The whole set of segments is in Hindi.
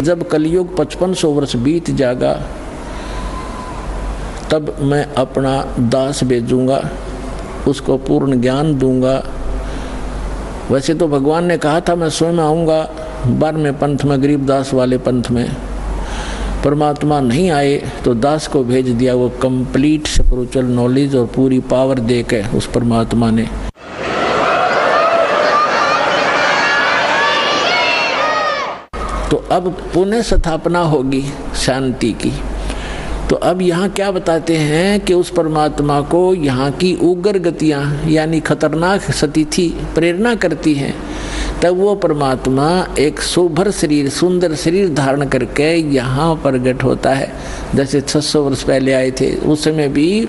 जब कलयुग 5500 वर्ष बीत जाएगा तब मैं अपना दास भेजूंगा, उसको पूर्ण ज्ञान दूंगा। वैसे तो भगवान ने कहा था मैं स्वयं आऊँगा 12वें पंथ में, गरीबदास वाले पंथ में। परमात्मा नहीं आए तो दास को भेज दिया, वो कंप्लीट स्पिरिचुअल नॉलेज और पूरी पावर दे के उस परमात्मा ने। तो अब पुनः स्थापना होगी शांति की। तो अब यहाँ क्या बताते हैं कि उस परमात्मा को यहाँ की उग्र गतियाँ यानी खतरनाक स्थिति प्रेरणा करती हैं, तब वो परमात्मा एक सुभर शरीर, सुंदर शरीर धारण करके यहाँ प्रकट होता है। जैसे 600 वर्ष पहले आए थे, उस समय भी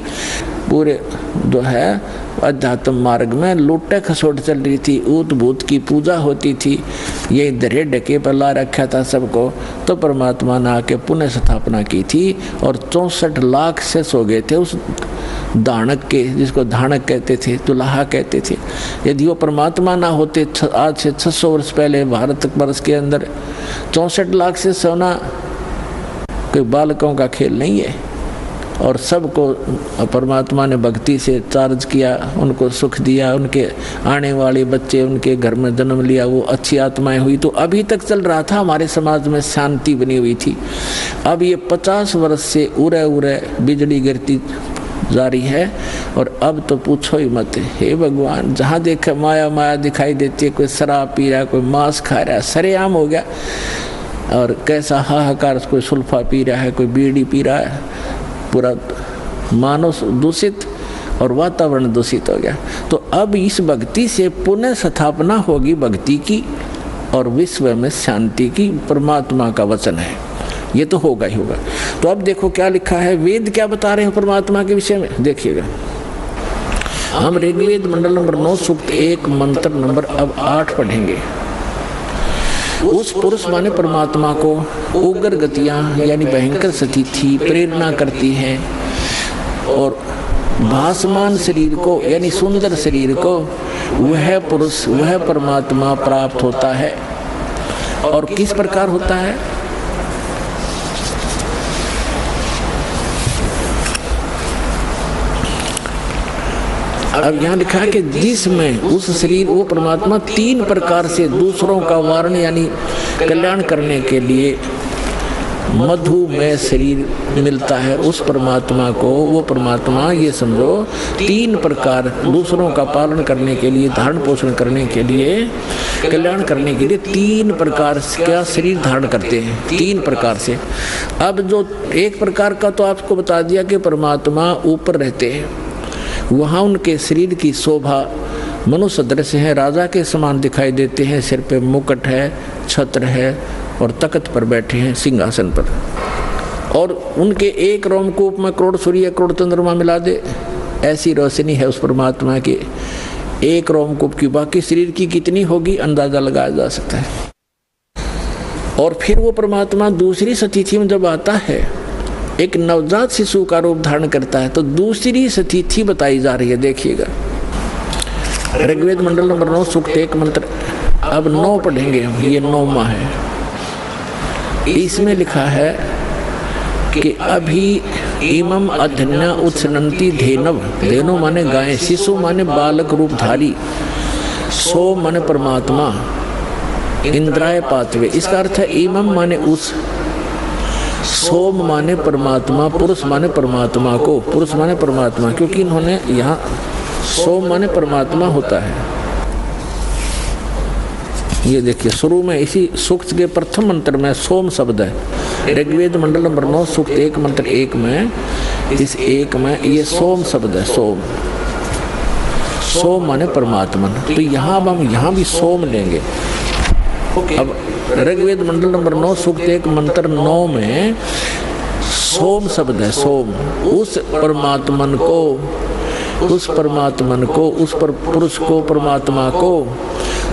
पूरे जो है अध्यात्म मार्ग में लूटे खसोट चल रही थी, ऊत भूत की पूजा होती थी, ये दरे ढके पर ला रखा था सबको। तो परमात्मा ने आके पुनः स्थापना की थी और 64 लाख से सो गए थे उस दानक के, जिसको धानक कहते थे, दुल्हा कहते थे। यदि वो परमात्मा ना होते आज से 600 वर्ष पहले भारत वर्ष के अंदर 64 लाख से सोना कोई बालकों का खेल नहीं है। और सबको परमात्मा ने भक्ति से चार्ज किया, उनको सुख दिया, उनके आने वाले बच्चे उनके घर में जन्म लिया, वो अच्छी आत्माएं हुई। तो अभी तक चल रहा था, हमारे समाज में शांति बनी हुई थी। अब ये 50 वर्ष से उरे उरे बिजली गिरती जारी है और अब तो पूछो ही मत। हे भगवान, जहाँ देखे माया माया दिखाई देती है, कोई शराब पी रहा है, कोई मांस खा रहा है, सरेआम हो गया। और कैसा हाहाकार, कोई सुल्फा पी रहा है, कोई बीड़ी पी रहा है, पूरा मानव दूषित और वातावरण दूषित हो गया। तो अब इस भक्ति से पुनः स्थापना होगी भक्ति की और विश्व में शांति की, परमात्मा का वचन है, ये तो होगा ही होगा। तो अब देखो क्या लिखा है, वेद क्या बता रहे हैं परमात्मा के विषय में, देखिएगा। हम ऋग्वेद मंडल नंबर 9 सूक्त 1 मंत्र नंबर अब 8 पढ़ेंगे। उस पुरुष माने परमात्मा को उग्र गतियां यानी भयंकर स्थिति प्रेरणा करती हैं और भासमान शरीर को यानी सुंदर शरीर को वह पुरुष, वह परमात्मा प्राप्त होता है। और किस प्रकार होता है? अब यहाँ लिखा है कि जिसमें उस शरीर, वो परमात्मा 3 प्रकार से दूसरों का वारण यानी कल्याण करने के लिए मधुमेह शरीर मिलता है उस परमात्मा को। वो परमात्मा ये समझो 3 प्रकार दूसरों का पालन करने के लिए, धारण पोषण करने के लिए, कल्याण करने के लिए 3 प्रकार का शरीर धारण करते हैं, 3 प्रकार से। अब जो एक प्रकार का तो आपको बता दिया कि परमात्मा ऊपर रहते हैं, वहाँ उनके शरीर की शोभा मनुष्य दृश्य है, राजा के समान दिखाई देते हैं, सिर पे मुकुट है, छत्र है और तख्त पर बैठे हैं सिंहासन पर। और उनके एक रोमकूप में करोड़ सूर्य करोड़ चंद्रमा मिला दे, ऐसी रोशनी है उस परमात्मा की एक रोमकूप की। बाकी शरीर की कितनी होगी अंदाजा लगाया जा सकता है। और फिर वो परमात्मा दूसरी स्थिति में जब आता है, एक नवजात शिशु का रूप धारण करता है, तो दूसरी स्थिति बताई जा रही है। देखिएगा ऋग्वेद मंडल नंबर 9 सूक्त 1 मंत्र अब 9 पढ़ेंगे, ये 9वां है। इसमें लिखा है कि अभी इमम अधन्या उत्सनंती धेनव, धेनु माने गाय, शिशु माने बालक रूपधारी, सो माने परमात्मा, इंद्राय पातवे। इसका अर्थ है इमम माने उस, सोम माने परमात्मा, पुरुष माने परमात्मा को, पुरुष माने परमात्मा, क्योंकि इन्होंने यहाँ सोम माने परमात्मा होता है। ये देखिए शुरू में इसी सूक्त के प्रथम मंत्र में सोम शब्द है। ऋग्वेद मंडल नंबर 9 सूक्त 1 मंत्र 1 में, इस 1 में ये सोम शब्द है। सोम, सोम माने परमात्मा। तो यहाँ हम यहाँ भी सोम लेंगे। अब ऋग्वेद मंडल नंबर 9 सूक्त 1 मंत्र 9 में सोम शब्द है। सोम, उस परमात्मन को, उस परमात्मन को, उस पर पुरुष को, परमात्मा को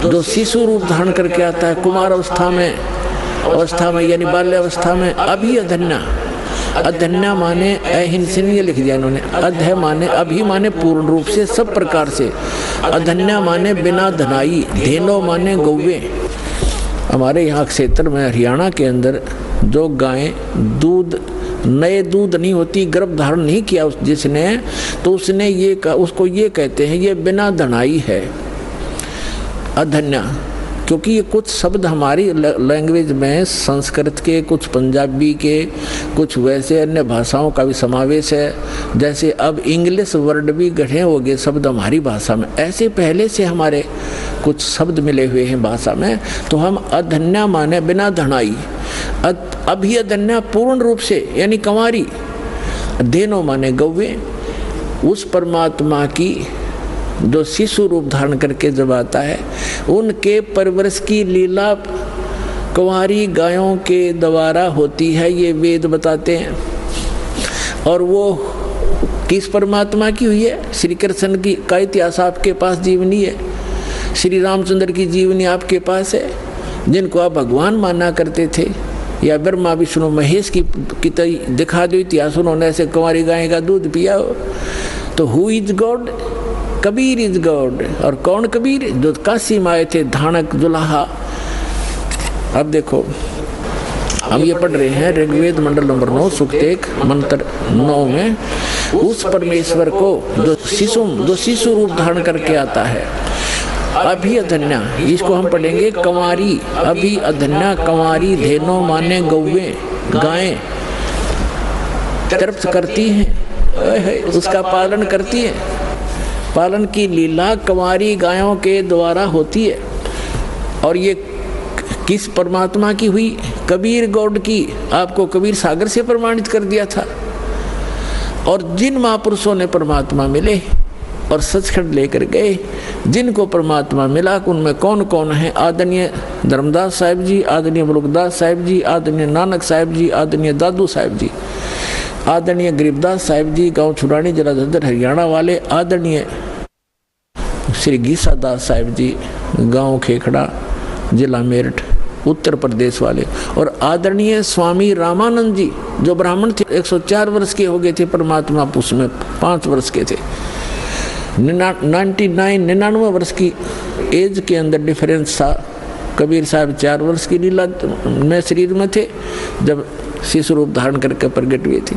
जो शिशु रूप धारण करके आता है कुमार अवस्था में यानी बाल्य अवस्था में। अभी अधन्या, अधन्या माने अहिंसनीय लिख दिया इन्होंने। अध माने अभी माने पूर्ण रूप से, सब प्रकार से। अधन्या माने बिना धनाई, धेनो माने गौवे। हमारे यहाँ क्षेत्र में हरियाणा के अंदर जो गायें दूध नए दूध नहीं होती, गर्भ धारण नहीं किया जिसने, तो उसने ये उसको ये कहते हैं ये बिना धनाई है, अधन्या। क्योंकि ये कुछ शब्द हमारी लैंग्वेज में संस्कृत के, कुछ पंजाबी के, कुछ वैसे अन्य भाषाओं का भी समावेश है। जैसे अब इंग्लिश वर्ड भी गढ़े हो गए शब्द हमारी भाषा में, ऐसे पहले से हमारे कुछ शब्द मिले हुए हैं भाषा में। तो हम अधन्या माने बिना धनाई, अभी अधन्या पूर्ण रूप से यानी कंवारी, धेनो माने गौवे, उस परमात्मा की जो शिशु रूप धारण करके जब आता है, उनके परवरिश की लीला कुंवारी गायों के द्वारा होती है, ये वेद बताते हैं। और वो किस परमात्मा की हुई है? श्री कृष्ण की का इतिहास आपके पास जीवनी है, श्री रामचंद्र की जीवनी आपके पास है, जिनको आप भगवान माना करते थे, या ब्रह्मा विष्णु महेश की दिखा दो इतिहास, उन्होंने ऐसे कुंवारी गाय का दूध पिया हो। तो who is God? Kabir is God. और कौन कबीर? जो काशी में आए थे, धानक जुलाहा। अब देखो हम ये पढ़ रहे हैं ऋग्वेद मंडल नंबर 9 सूक्त 1 मंत्र 9 में, उस परमेश्वर को जो शिशु रूप धारण करके आता है, अभी अधन्या, इसको हम पढ़ेंगे कंवारी, अभी अधन्या कंवारी, धेनो माने गौवे, गायें तृप्त करती हैं, उसका पालन करती है। पालन की लीला कंवारी गायों के द्वारा होती है। और ये किस परमात्मा की हुई? कबीर गौड की। आपको कबीर सागर से प्रमाणित कर दिया था। और जिन महापुरुषों ने परमात्मा मिले और सचखंड लेकर गए, जिनको परमात्मा मिला, उनमें कौन कौन है? आदरणीय धर्मदास साहिब जी, आदरणीय मुलुकदास साहिब जी, आदरणीय नानक साहिब जी, आदरणीय दादू साहिब जी, आदरणीय गरीबदास साहिब जी, गांव छुड़ानी जिला झज्जर हरियाणा वाले, आदरणीय श्री गीसा दास साहिब जी, गांव खेखड़ा जिला मेरठ उत्तर प्रदेश वाले, और आदरणीय स्वामी रामानंद जी जो ब्राह्मण थे, 104 वर्ष के हो गए थे, परमात्मा उसमें 5 वर्ष के थे। 99 वर्ष की एज के अंदर डिफरेंस था। कबीर साहब 4 वर्ष की लीला में शरीर में थे जब शिशु रूप धारण करके प्रकट हुए थे,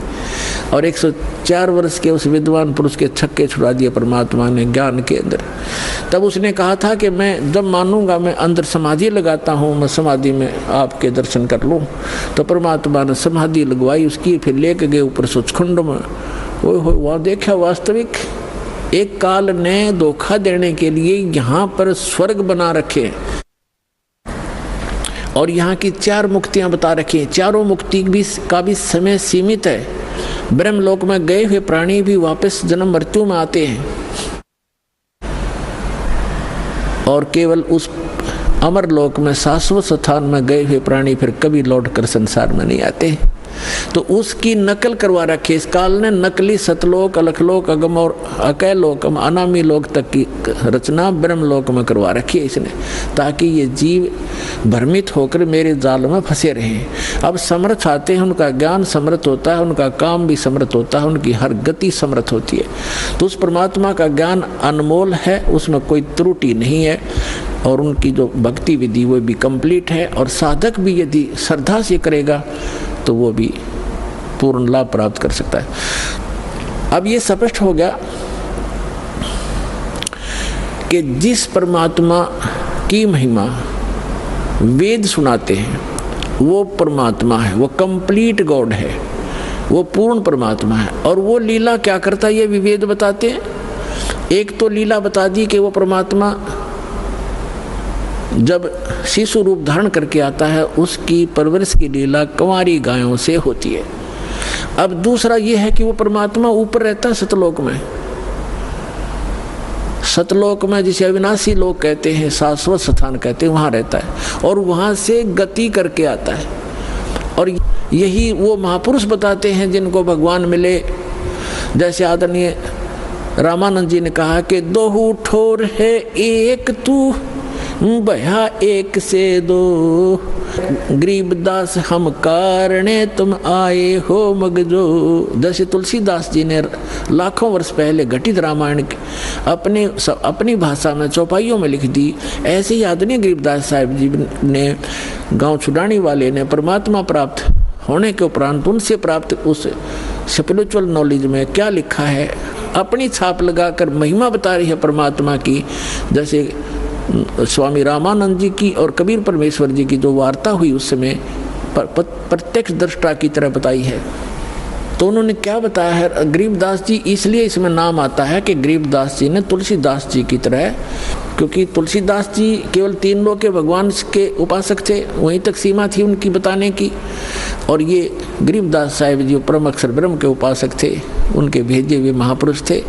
और 104 वर्ष के उस विद्वान पुरुष के छक्के छुड़ा दिए परमात्मा ने ज्ञान के अंदर। तब उसने कहा था कि मैं जब मानूंगा, मैं अंदर समाधि लगाता हूँ, मैं समाधि में आपके दर्शन कर लूँ। तो परमात्मा ने समाधि लगवाई उसकी, फिर लेके गए ऊपर सचखंड में। वो वहाँ देखा वास्तविक एक काल ने धोखा देने के लिए यहाँ पर स्वर्ग बना रखे और यहाँ की 4 मुक्तियां बता रखी हैं। चारों मुक्ति का भी समय सीमित है। ब्रह्मलोक में गए हुए प्राणी भी वापस जन्म मृत्यु में आते हैं, और केवल उस अमर लोक में शाश्वत स्थान में गए हुए प्राणी फिर कभी लौट कर संसार में नहीं आते। तो उसकी नकल करवा रखी इस काल ने। नकली सतलोक, अलखलोक, अगम और अकय लोक, अनामी लोक तक की रचना ब्रह्मलोक में करवा रखी है इसने, ताकि ये जीव भ्रमित होकर मेरे जाल में फंसे रहें। अब समर्थ आते हैं, उनका ज्ञान समर्थ होता है, उनका काम भी समर्थ होता है, उनकी हर गति समर्थ होती है। तो उस परमात्मा का ज्ञान अनमोल है, उसमें कोई त्रुटि नहीं है, और उनकी जो भक्ति विधि वो भी कंप्लीट है। और साधक भी यदि श्रद्धा से करेगा तो वो भी पूर्ण लाभ प्राप्त कर सकता है। अब ये स्पष्ट हो गया कि जिस परमात्मा की महिमा वेद सुनाते हैं वो परमात्मा है, वो कंप्लीट गॉड है, वो पूर्ण परमात्मा है। और वो लीला क्या करता है ये भी वेद बताते हैं। एक तो लीला बता दी कि वो परमात्मा जब शिशु रूप धारण करके आता है उसकी परवरिश की लीला कंवारी गायों से होती है। अब दूसरा ये है कि वो परमात्मा ऊपर रहता है सतलोक में। सतलोक में जिसे अविनाशी लोग कहते हैं, शाश्वत स्थान कहते हैं, वहां रहता है और वहां से गति करके आता है। और यही वो महापुरुष बताते हैं जिनको भगवान मिले। जैसे आदरणीय रामानंद जी ने कहा कि दोहू ठोर है एक तू, भया एक से दो, गरीबदास हम कारणे तुम आए हो मगजो। जैसे तुलसीदास जी ने लाखों वर्ष पहले घटित रामायण अपनी भाषा में चौपाइयों में लिख दी, ऐसे ही आदरणीय गरीबदास साहिब जी ने गांव छुड़ाने वाले ने परमात्मा प्राप्त होने के उपरांत उनसे प्राप्त उस स्पिरिचुअल नॉलेज में क्या लिखा है, अपनी छाप लगाकर महिमा बता रही है परमात्मा की। जैसे स्वामी रामानंद जी की और कबीर परमेश्वर जी की जो वार्ता हुई उस समय प्रत्यक्ष दृष्टा की तरह बताई है। तो उन्होंने क्या बताया है, गरीबदास जी इसलिए इसमें नाम आता है कि गरीबदास जी ने तुलसीदास जी की तरह, क्योंकि तुलसीदास जी केवल 3 लोक के भगवान के उपासक थे, वहीं तक सीमा थी उनकी बताने की, और ये गरीबदास साहिब जी परम अक्षर ब्रह्म के उपासक थे, उनके भेजे हुए महापुरुष थे,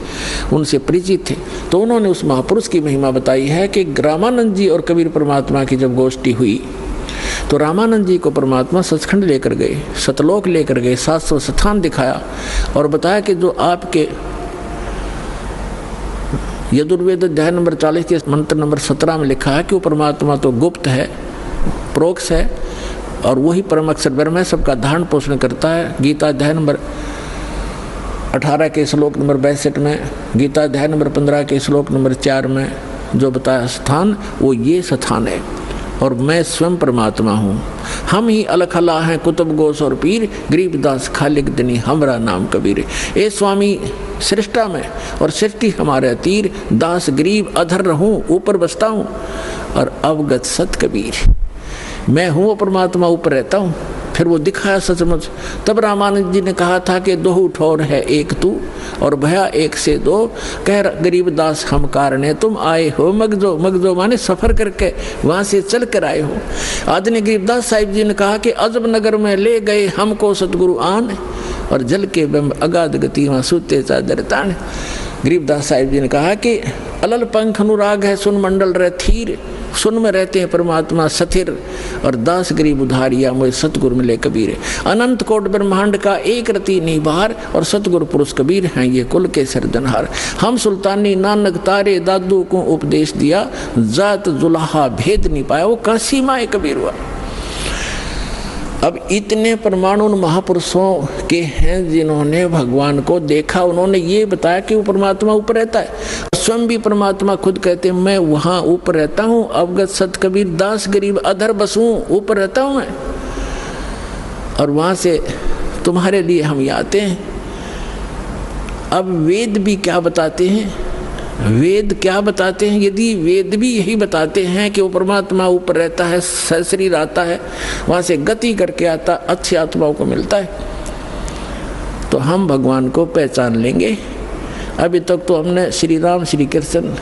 उनसे परिचित थे। तो उन्होंने उस महापुरुष की महिमा बताई है कि रामानंद जी और कबीर परमात्मा की जब गोष्ठी हुई तो रामानंद जी को परमात्मा सचखंड लेकर गए, सतलोक लेकर गए, 700 स्थान दिखाया और बताया कि जो आपके यजुर्वेद अध्याय नंबर 40 के मंत्र नंबर 17 में लिखा है कि वो परमात्मा तो गुप्त है, प्रोक्ष है, और वही परम अक्षर ब्रह्म है, सबका धारण पोषण करता है। गीता अध्याय नंबर 18 के श्लोक नंबर 62 में, गीता अध्याय नंबर 15 के श्लोक नंबर 4 में जो बताया स्थान, वो ये स्थान है, और मैं स्वयं परमात्मा हूँ। हम ही अलखला हैं कुतुब गोस और पीर, गरीबदास खालिक दनी हमरा नाम कबीर। ए स्वामी सृष्टा में और सृष्टि हमारे तीर, दास गरीब अधर रहूं ऊपर बसता हूँ, और अवगत सत कबीर। मैं हूँ वो परमात्मा, ऊपर रहता हूँ। फिर वो दिखाया सचमुच। तब रामानंद जी ने कहा था कि दो ठोर है एक तू, और भया एक से दो, कह गरीबदास हम कारणे तुम आए हो मगजो। मगजो माने सफर करके वहां से चल कर आए हो। आदरणीय गरीबदास साहिब जी ने कहा कि अजब नगर में ले गए हमको सतगुरु आन, और जल के बिंब अगाध गति वहां सूते चादर तान। गरीबदास साहिब जी ने कहा कि अलल पंख अनुराग है सुन मंडल रह थीर, सुन में रहते हैं परमात्मा सथिर, और दास गरीब उधारिया मुझे सतगुरु मिले कबीर। अनंत कोट ब्रह्मांड का एक रति निबार, और सतगुरु पुरुष कबीर हैं ये कुल के सिरजनहार। हम सुल्तानी नानक तारे दादू को उपदेश दिया, जात जुलाहा भेद नहीं पाया, वो काशी माए कबीर हुआ। अब इतने परमाणु महापुरुषों के हैं जिन्होंने भगवान को देखा, उन्होंने ये बताया कि वो परमात्मा ऊपर रहता है। स्वयं भी परमात्मा खुद कहते हैं मैं वहां ऊपर रहता हूँ, अवगत सत कबीर दास गरीब अधर बसूं, ऊपर रहता हूँ मैं, और वहां से तुम्हारे लिए हम आते हैं। अब वेद भी क्या बताते हैं, वेद क्या बताते हैं? यदि वेद भी यही बताते हैं कि वो परमात्मा ऊपर रहता है, शरीर आता है, वहां से गति करके आता, अच्छी आत्माओं को मिलता है, तो हम भगवान को पहचान लेंगे। अभी तक तो हमने श्री राम श्री कृष्ण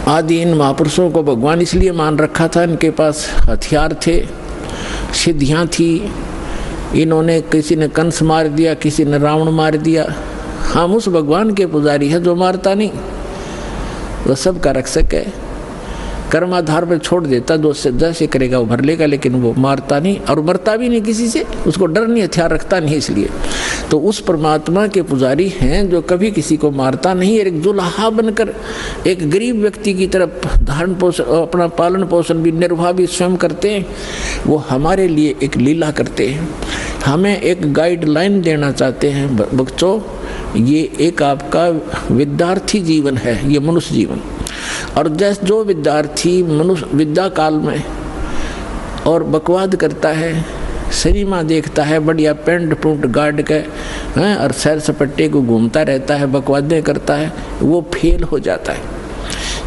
आदि इन महापुरुषों को भगवान इसलिए मान रखा था, इनके पास हथियार थे, सिद्धियां थी, इन्होंने किसी ने कंस मार दिया, किसी ने रावण मार दिया। हम उस भगवान के पुजारी हैं जो मारता नहीं, वो सबका रक्षक है, कर्माधार पर छोड़ देता, जो जैसे करेगा वो भर लेगा, लेकिन वो मारता नहीं और मरता भी नहीं किसी से, उसको डर नहीं, हथियार रखता नहीं। इसलिए तो उस परमात्मा के पुजारी हैं जो कभी किसी को मारता नहीं, एक जुलाहा बनकर एक गरीब व्यक्ति की तरफ धारण पोषण, अपना पालन पोषण भी, निर्वाह भी स्वयं करते हैं। वो हमारे लिए एक लीला करते हैं, हमें एक गाइडलाइन देना चाहते हैं। बच्चों, ये एक आपका विद्यार्थी जीवन है, ये मनुष्य जीवन, और जैसे जो विद्यार्थी मनुष्य विद्या काल में और बकवाद करता है, सिनेमा देखता है, बढ़िया पेंट पुंट गाड़ के हैं और सैर सपट्टे को घूमता रहता है, बकवादें करता है, वो फेल हो जाता है।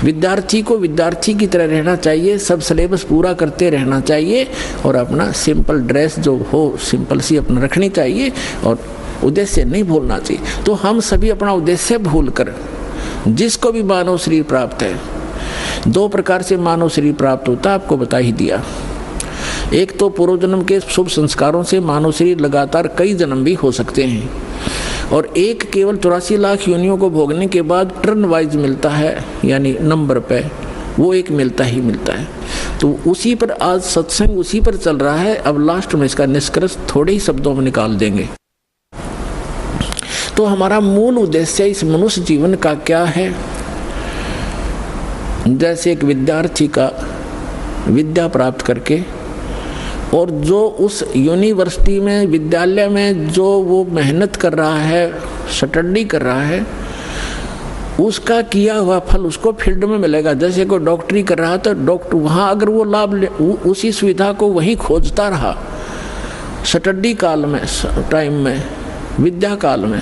विद्यार्थी को विद्यार्थी की तरह रहना चाहिए, सब सिलेबस पूरा करते रहना चाहिए, और अपना सिंपल ड्रेस जो हो सिंपल सी अपना रखनी चाहिए, और उद्देश्य नहीं भूलना चाहिए। तो हम सभी अपना उद्देश्य भूलकर, जिसको भी मानव शरीर प्राप्त है, 2 प्रकार से मानव शरीर प्राप्त होता है, आपको बता ही दिया। एक तो पूर्व जन्म के शुभ संस्कारों से मानव शरीर लगातार कई जन्म भी हो सकते हैं, और एक केवल 84 लाख योनियों को भोगने के बाद टर्न वाइज मिलता है, यानी नंबर पे वो एक मिलता ही मिलता है। तो उसी पर आज सत्संग उसी पर चल रहा है। अब लास्ट में इसका निष्कर्ष थोड़े ही शब्दों में निकाल देंगे। तो हमारा मूल उद्देश्य इस मनुष्य जीवन का क्या है? जैसे एक विद्यार्थी का विद्या प्राप्त करके और जो उस यूनिवर्सिटी में विद्यालय में जो वो मेहनत कर रहा है, स्टडी कर रहा है, उसका किया हुआ फल उसको फील्ड में मिलेगा। जैसे कोई डॉक्टरी कर रहा तो डॉक्टर वहाँ अगर वो लाभ उसी सुविधा को वहीं खोजता रहा स्टडी काल में, टाइम में, विद्या काल में,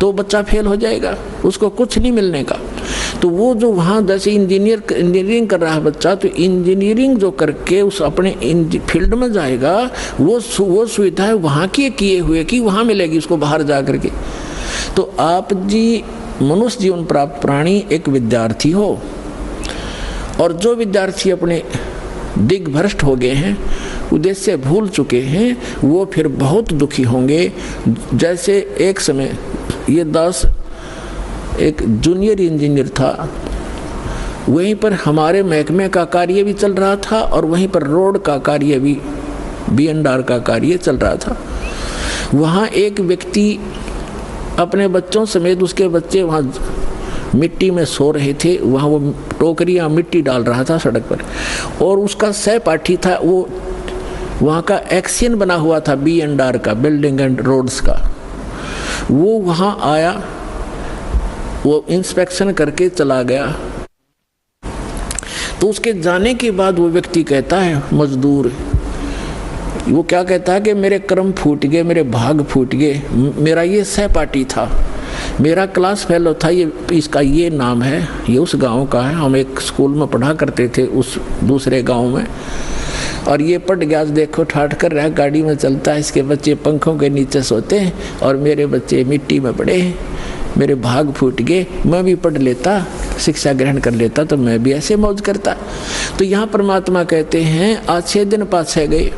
तो बच्चा फेल हो जाएगा, उसको कुछ नहीं मिलने का। तो वो जो वहाँ जैसे इंजीनियरिंग कर रहा है बच्चा, तो इंजीनियरिंग जो करके उस अपने फील्ड में जाएगा, वो सुविधाएं वहाँ की किए हुए की वहाँ मिलेगी उसको बाहर जा करके। तो आप जी मनुष्य जीवन प्राप्त प्राणी एक विद्यार्थी हो, और जो विद्यार्थी अपने दिग्भ्रष्ट हो गए हैं, उद्देश्य भूल चुके हैं, वो फिर बहुत दुखी होंगे। जैसे एक समय ये दास एक जूनियर इंजीनियर था, वहीं पर हमारे महकमे का कार्य भी चल रहा था और वहीं पर रोड का कार्य भी, B&R का कार्य चल रहा था। वहाँ एक व्यक्ति अपने बच्चों समेत, उसके बच्चे वहाँ मिट्टी में सो रहे थे, वहाँ वो टोकरियाँ मिट्टी डाल रहा था सड़क पर, और उसका सहपाठी था, वो वहाँ का एक्शन बना हुआ था B&R का, बिल्डिंग एंड रोड्स का। वो वहाँ आया, वो इंस्पेक्शन करके चला गया। तो उसके जाने के बाद वो व्यक्ति कहता है, मजदूर, वो क्या कहता है कि मेरे कर्म फूट गए, मेरे भाग फूट गए। मेरा ये सहपाठी था, मेरा क्लास फेलो था, ये इसका ये नाम है, ये उस गांव का है, हम एक स्कूल में पढ़ा करते थे उस दूसरे गांव में, और ये पट गया, देखो ठाठ कर रहा है, गाड़ी में चलता है, इसके बच्चे पंखों के नीचे सोते हैं और मेरे बच्चे मिट्टी में पड़े हैं, मेरे भाग फूट गए। मैं भी पढ़ लेता, शिक्षा ग्रहण कर लेता, तो मैं भी ऐसे मौज करता। तो यहाँ परमात्मा कहते हैं, आज 6 दिन पाछे गए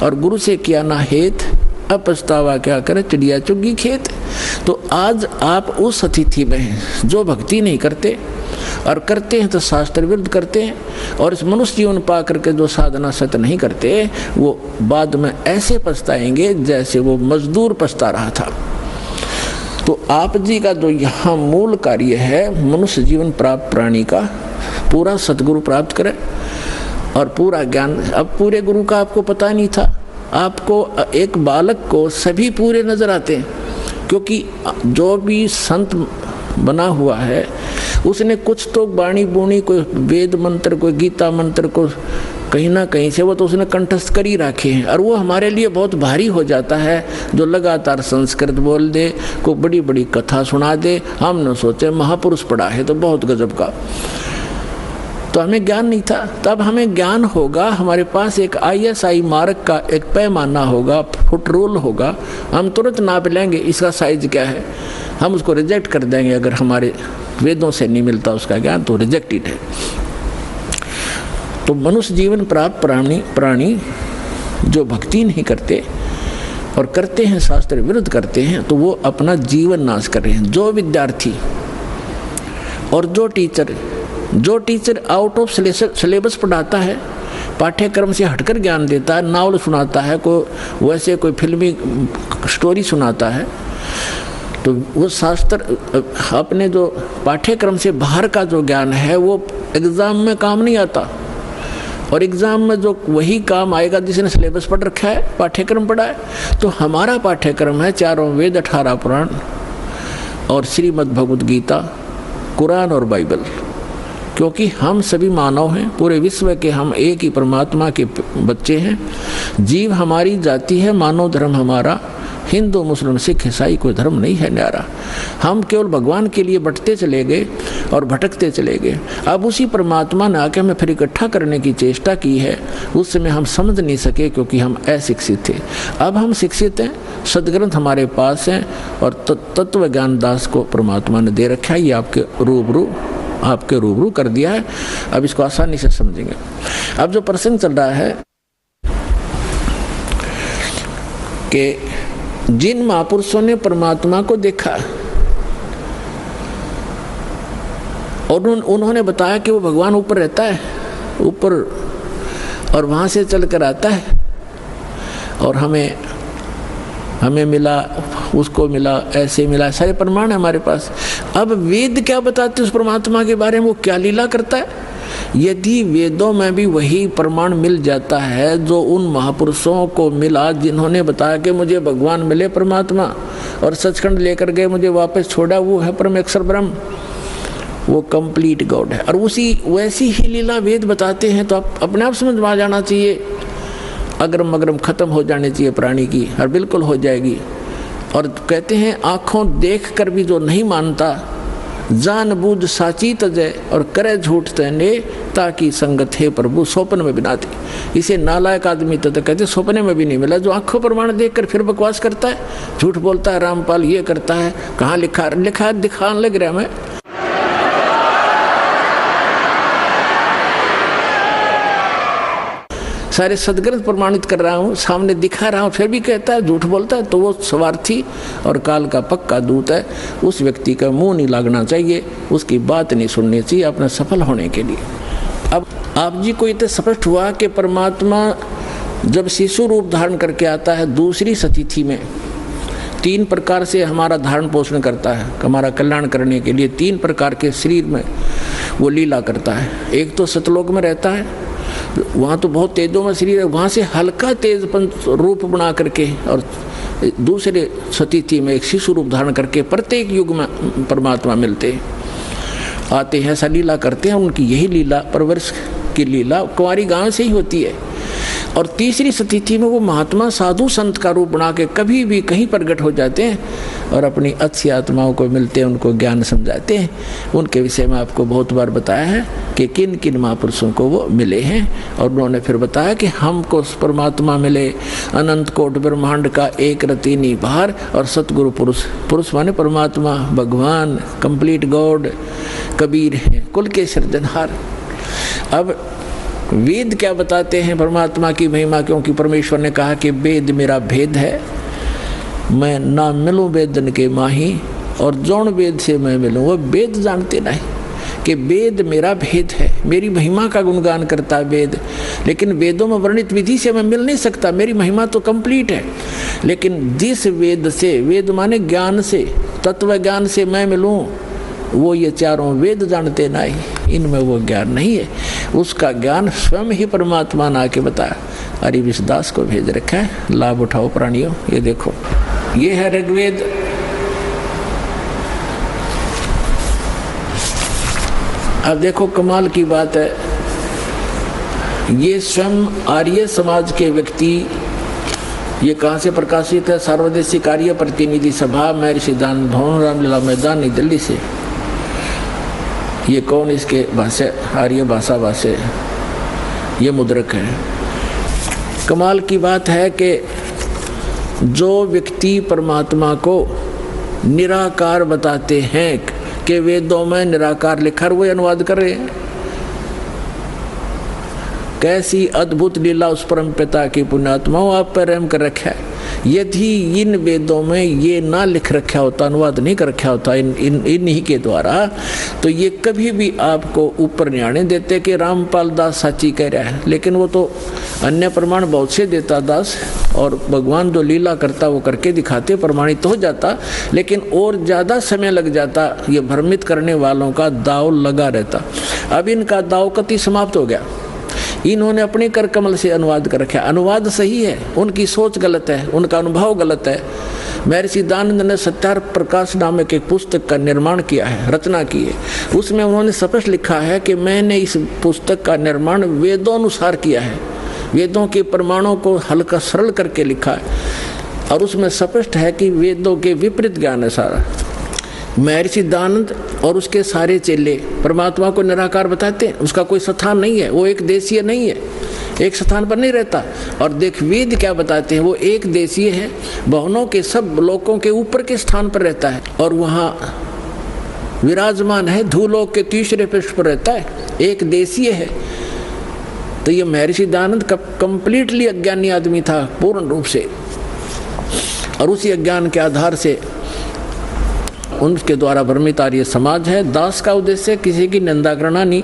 और गुरु से किया ना हेत, अब पछतावा क्या करे, चिड़िया चुगी खेत। तो आज आप उस अतिथि में हैं जो भक्ति नहीं करते, और करते हैं तो शास्त्र विरुद्ध करते हैं, और इस मनुष्य जीवन पा करके जो साधना सत्य नहीं करते, वो बाद में ऐसे पछताएंगे जैसे वो मजदूर पछता रहा था। तो आप जी का जो यहाँ मूल कार्य है, मनुष्य जीवन प्राप्त प्राणी का पूरा सतगुरु प्राप्त करें और पूरा ज्ञान। अब पूरे गुरु का आपको पता नहीं था, आपको एक बालक को सभी पूरे नजर आते हैं, क्योंकि जो भी संत बना हुआ है उसने कुछ तो बाणी बुणी, कोई वेद मंत्र, कोई गीता मंत्र को कहीं ना कहीं से वो तो उसने कंठस्थ कर ही रखे हैं, और वो हमारे लिए बहुत भारी हो जाता है। जो लगातार संस्कृत बोल दे, कोई बड़ी बड़ी कथा सुना दे, हमने सोचे महापुरुष पढ़ा है तो बहुत गजब का। तो हमें ज्ञान नहीं था, तब हमें ज्ञान होगा, हमारे पास एक ISI मार्क का एक पैमाना होगा, फुट रूल होगा, हम तुरंत नाप लेंगे इसका साइज क्या है, हम उसको रिजेक्ट कर देंगे। अगर हमारे वेदों से नहीं मिलता उसका ज्ञान तो रिजेक्टेड है। तो मनुष्य जीवन प्राप्त प्राणी जो भक्ति नहीं करते और करते हैं शास्त्र विरुद्ध करते हैं, तो वो अपना जीवन नाश कर रहे हैं। जो विद्यार्थी और जो टीचर आउट ऑफ सिलेबस पढ़ाता है, पाठ्यक्रम से हटकर ज्ञान देता है, नावल सुनाता है, वैसे कोई फिल्मी स्टोरी सुनाता है, तो वो शास्त्र अपने जो पाठ्यक्रम से बाहर का जो ज्ञान है वो एग्ज़ाम में काम नहीं आता। और एग्ज़ाम में जो वही काम आएगा जिसने सिलेबस पढ़ रखा है, पाठ्यक्रम पढ़ा है। तो हमारा पाठ्यक्रम है 4 वेद, 18 पुराण और श्रीमद् भगवद गीता, कुरान और बाइबल। क्योंकि हम सभी मानव हैं, पूरे विश्व के हम एक ही परमात्मा के बच्चे हैं। जीव हमारी जाति है, मानव धर्म हमारा, हिंदू मुस्लिम सिख ईसाई कोई धर्म नहीं है न्यारा। हम केवल भगवान के लिए बंटते चले गए और भटकते चले गए। अब उसी परमात्मा ने आके हमें फिर इकट्ठा करने की चेष्टा की है। उस समय हम समझ नहीं सके क्योंकि हम अशिक्षित थे। अब हम शिक्षित हैं, सदग्रंथ हमारे पास हैं और तत्व ज्ञान दास को परमात्मा ने दे रखा है। ये आपके रूबरू कर दिया है। अब इसको आसानी से समझेंगे। अब जो प्रसंग चल रहा है कि जिन महापुरुषों ने परमात्मा को देखा और उन्होंने बताया कि वो भगवान ऊपर रहता है, ऊपर, और वहाँ से चल कर आता है और हमें मिला, उसको मिला, ऐसे मिला, सारे प्रमाण है हमारे पास। अब वेद क्या बताते उस परमात्मा के बारे में, वो क्या लीला करता है, यदि वेदों में भी वही प्रमाण मिल जाता है जो उन महापुरुषों को मिला जिन्होंने बताया कि मुझे भगवान मिले परमात्मा और सचखंड लेकर गए, मुझे वापस छोड़ा, वो है परम अक्षर ब्रह्म, वो कंप्लीट गॉड है। और उसी वैसी ही लीला वेद बताते हैं, तो आप अपने आप समझ में आ जाना चाहिए। अग्रम अग्रम खत्म हो जानी चाहिए प्राणी की, और बिल्कुल हो जाएगी। और कहते हैं आँखों देख कर भी जो नहीं मानता, जान बूझ साची तजय और करे झूठ तने, ताकि संगत है प्रभु स्वप्न में बिना दी। इसे नालायक आदमी तो कहते स्वप्ने में भी नहीं मिला, जो आंखों प्रमाण देख कर फिर बकवास करता है, झूठ बोलता है, रामपाल ये करता है, कहाँ लिखा दिखाने लग रहा मैं। सारे सदग्रंथ प्रमाणित कर रहा हूँ, सामने दिखा रहा हूँ, फिर भी कहता है, झूठ बोलता है, तो वो स्वार्थी और काल का पक्का दूत है। उस व्यक्ति का मुंह नहीं लगना चाहिए, उसकी बात नहीं सुननी चाहिए अपने सफल होने के लिए। अब आप जी को इतना स्पष्ट हुआ कि परमात्मा जब शिशु रूप धारण करके आता है दूसरी स्थिति में, 3 प्रकार से हमारा धारण पोषण करता है, हमारा कल्याण करने के लिए 3 प्रकार के शरीर में वो लीला करता है। एक तो सतलोक में रहता है, वहाँ तो बहुत तेजों में शरीर है, वहाँ से हल्का तेजपन रूप बना करके और दूसरे स्थिति में एक शिशु रूप धारण करके प्रत्येक युग में परमात्मा मिलते आते हैं, ऐसा लीला करते हैं। उनकी यही लीला परवरिश की लीला कुंवारी गांव से ही होती है। और तीसरी स्थिति में वो महात्मा साधु संत का रूप बना के कभी भी कहीं प्रकट हो जाते हैं और अपनी अच्छी आत्माओं को मिलते हैं, उनको ज्ञान समझाते हैं। उनके विषय में आपको बहुत बार बताया है कि किन किन महापुरुषों को वो मिले हैं, और उन्होंने फिर बताया कि हमको परमात्मा मिले अनंत कोट ब्रह्मांड का एक रति निभार, और सतगुरु पुरुष, पुरुष माने परमात्मा भगवान कंप्लीट गॉड कबीर है, कुल के सृजनहार। अब वेद क्या बताते हैं परमात्मा की महिमा, क्योंकि परमेश्वर ने कहा कि वेद मेरा भेद है, मैं ना मिलूं वेदन के माही, और जौन वेद से मैं मिलूं वो वेद जानते नहीं कि वेद मेरा भेद है। मेरी महिमा का गुणगान करता है वेद, लेकिन वेदों में वर्णित विधि से मैं मिल नहीं सकता, मेरी महिमा तो कंप्लीट है। लेकिन जिस वेद से, वेद माने ज्ञान से, तत्व ज्ञान से मैं मिलूं, वो ये चारों वेद जानते नहीं, इनमें वो ज्ञान नहीं है। उसका ज्ञान स्वयं ही परमात्मा ने आके बताया। अरे विश्वदास को भेज रखा है, लाभ उठाओ प्राणियों। ये देखो, ये है ऋग्वेद। अब देखो कमाल की बात है, ये स्वयं आर्य समाज के व्यक्ति, ये कहाँ से प्रकाशित है? सर्वदेशी कार्य प्रतिनिधि सभा, महर्षि दान भवन, रामलीला मैदान, नई दिल्ली से। ये कौन इसके भाषा, आर्य भाषा ये मुद्रक है। कमाल की बात है कि जो व्यक्ति परमात्मा को निराकार बताते हैं कि वेदों में निराकार लिखा, वो अनुवाद कर रहे हैं। कैसी अद्भुत लीला उस परम पिता की पुण्यात्माओं आप पर रहम कर रखा है। यदि इन वेदों में ये ना लिख रखा होता, अनुवाद नहीं कर रखा होता इन्हीं के द्वारा, तो ये कभी भी आपको ऊपर नहीं आने देते कि रामपाल दास साची कह रहा है। लेकिन वो तो अन्य प्रमाण बहुत से देता दास, और भगवान जो लीला करता वो करके दिखाते, प्रमाणित हो जाता। लेकिन और ज़्यादा समय लग जाता, ये भ्रमित करने वालों का दाव लगा रहता। अब इनका दाव कति समाप्त हो गया। इन्होंने अपने कर कमल से अनुवाद कर रखा। अनुवाद सही है, उनकी सोच गलत है, उनका अनुभव गलत है। महर्षि दानंद ने सत्यार प्रकाश नामक एक पुस्तक का निर्माण किया है, रचना की है। उसमें उन्होंने स्पष्ट लिखा है कि मैंने इस पुस्तक का निर्माण वेदों अनुसार किया है, वेदों के प्रमाणों को हल्का सरल करके लिखा है। और उसमें स्पष्ट है कि वेदों के विपरीत ज्ञान है सारा। महर्षि दानंद और उसके सारे चेले परमात्मा को निराकार बताते हैं, उसका कोई स्थान नहीं है, वो एक देशीय नहीं है, एक स्थान पर नहीं रहता। और देख वेद क्या बताते हैं, वो एक देशीय है, भवनों के सब लोकों के ऊपर के स्थान पर रहता है, और वहाँ विराजमान है, धूलोक के तीसरे पृष्ठ पर रहता है, एक देशीय है। तो ये महर्षि दानंद का कंप्लीटली अज्ञानी आदमी था पूर्ण रूप से, और उसी अज्ञान के आधार से उनके द्वारा भ्रमित आर्य समाज है। दास का उद्देश्य किसी की निंदा करना नहीं,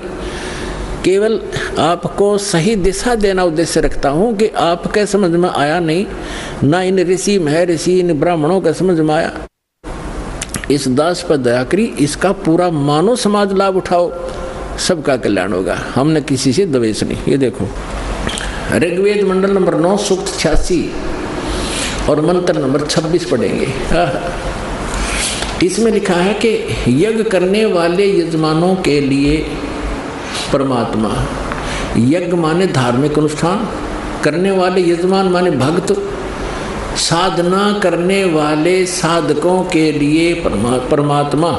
केवल आपको सही दिशा देना उद्देश्य रखता हूँ कि आपके समझ में आया नहीं, ना इन ऋषि महर्षि इन ब्राह्मणों का समझ में आया। इस दास पर दया करी, इसका पूरा मानव समाज लाभ उठाओ, सबका कल्याण होगा। हमने किसी से द्वेष नहीं। ये देखो ऋग्वेद मंडल नंबर 9 सूक्त 86 और मंत्र नंबर 26 पढ़ेंगे। इसमें लिखा है कि यज्ञ करने वाले यजमानों के लिए परमात्मा, यज्ञ माने धार्मिक अनुष्ठान करने वाले, यजमान माने भक्त, साधना करने वाले साधकों के लिए परमात्मा